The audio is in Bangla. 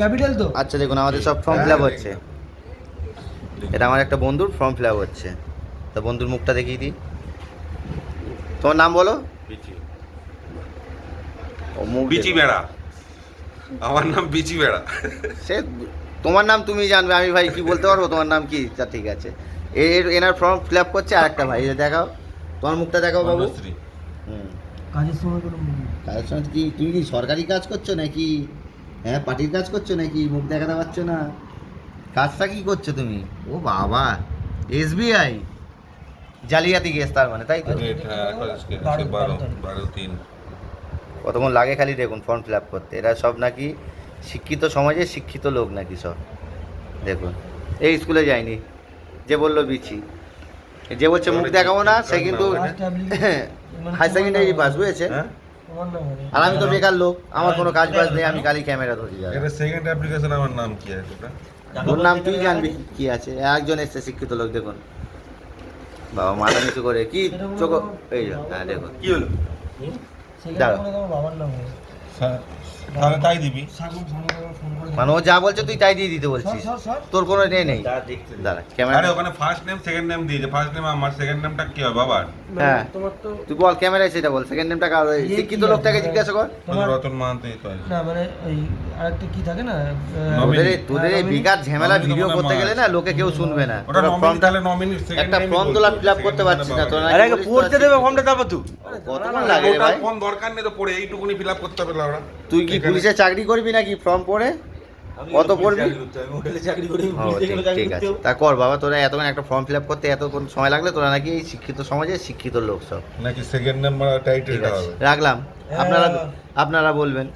ক্যাপিটাল তো। আচ্ছা দেখুন আমাদের সব ফর্ম ফিল আপ হচ্ছে। এটা আমার একটা বন্ধুর ফর্ম ফিল আপ হচ্ছে। তো বন্ধুর মুখটা দেখিয়ে দিই। তোমার নাম বলো। ও মুখ বিচি বেড়া, আমার নাম বিচি বেড়া। সে তোমার নাম তুমি জানবে, আমি ভাই কি বলতে পারবো তোমার নাম কি? তা ঠিক আছে। এনার ফর্ম ফিল আপ করছে আর একটা ভাই, দেখাও তোমার মুখটা দেখাও বাবু। হুম, কাজের সময় কোনো কাজের সঙ্গে কি তুমি কি সরকারি কাজ করছো নাকি? হ্যাঁ, পার্টির কাজ করছো নাকি? মুখ দেখাতে পারছো না। কাজটা কি করছো তুমি? ও বাবা, SBI জালিয়াতি কেস তার মানে, তাই তো? কতক্ষণ লাগে খালি দেখুন ফর্ম ফিল আপ করতে। এরা সব নাকি শিক্ষিত সমাজে শিক্ষিত লোক নাকি সব। দেখুন এই স্কুলে যায়নি, যে বললো বিচি, যে বলছে মুখ দেখাবো না, সে কিন্তু হাই সেকেন্ডারি পাস, বুঝেছে? তোমার নাম হবে। আর আমি তো বেকার লোক, আমার কোনো কাজ বাজ নেই, আমি খালি ক্যামেরা ধরি। এটা সেকেন্ড অ্যাপ্লিকেশন, আমার নাম কি আছে এটা? তোর নাম তুই জানবি কি আছে। একজন এসছে শিক্ষিত লোক, দেখুন বাবা মাথা নিচু করে কি চোখ, এই যে, হ্যাঁ দেখুন কি হলো? সেখানে দাঁড়াও। কোনো তোমার বাবার নাম হবে। তাহলে তাই দিবি। সাগুন ফোন করে মানে ও যা বলছে তুই তাই দিয়ে দিতে বলছিস, সর। তোর কোনো নেই। দাঁড়া ক্যামেরা, আরে ওখানে ফার্স্ট নেম সেকেন্ড নেম দিয়েছে, ফার্স্ট নেম আমার, সেকেন্ড নেমটা কি হয় বাবার? হ্যাঁ তোমার তো তুই বল ক্যামেরায় সেটা বল, সেকেন্ড নেমটা কার? ওই ইয়ে শিক্ষিত কি লোকটাকে আছে? জিজ্ঞাসা কর। তোমার রতন মাহাতো তো আছে। না মানে ওই আরেকটা কি থাকে না তোদের এই বিকার ঝামেলা নমিনি ভিডিও তো করতে মনে গেলে হয় না লোকে কেউ শুনবে না। ওটা তোরা নমিনি, ফর্মটা তাহলে নমিনি সেকেন্ড একটা নেমই ফর্ম তোলা ফিল আপ করতে পারছিস না তোরা। আরে আগে পড়তে দেবে ফর্মটা, তারপর তুই কতক্ষণ লাগে রে ভাই? ফর্ম দরকার নেই তো, পড়ে এইটুকুনি ফিল আপ করতে হবে লাউড়া। তুই কি পুলিশে চাকরি করবি নাকি ফর্ম পড়ে? কত পড়বি? চাকরি করি ও, ঠিক আছে তা কর বাবা। তোরা এতক্ষণ একটা ফর্ম ফিল আপ করতে এতক্ষণ সময় লাগলে, তোরা নাকি এই শিক্ষিত সমাজে শিক্ষিত লোক সব। নাকি সেকেন্ড নেম ঠিক টাইটেলটা আছে হবে। রাখলাম, আপনারা বলবেন।